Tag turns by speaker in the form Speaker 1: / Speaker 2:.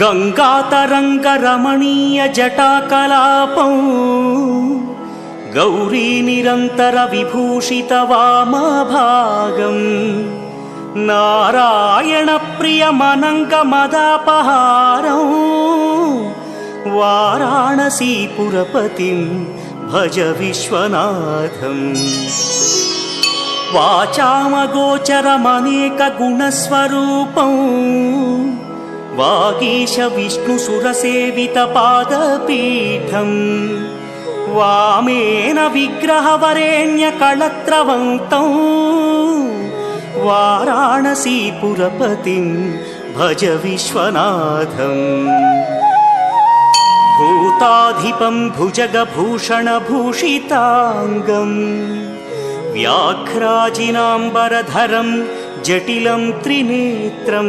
Speaker 1: गङ्गातरङ्गरमणीयजटाकलापं गौरीनिरन्तरविभूषितवामभागं नारायणप्रियमनङ्गमदापहारं वाराणसीपुरपतिं भज विश्वनाथम्। वाचामगोचरमनेकगुणस्वरूपं वागीश विष्णुसुरसेवितपादपीठं वामेन विग्रहवरेण्यकळत्रवन्तं वाराणसीपुरपतिं भज विश्वनाथम्। भूताधिपं भुजगभूषणभूषिताङ्गं व्याघ्राजिनाम्बरधरं जटिलं त्रिनेत्रं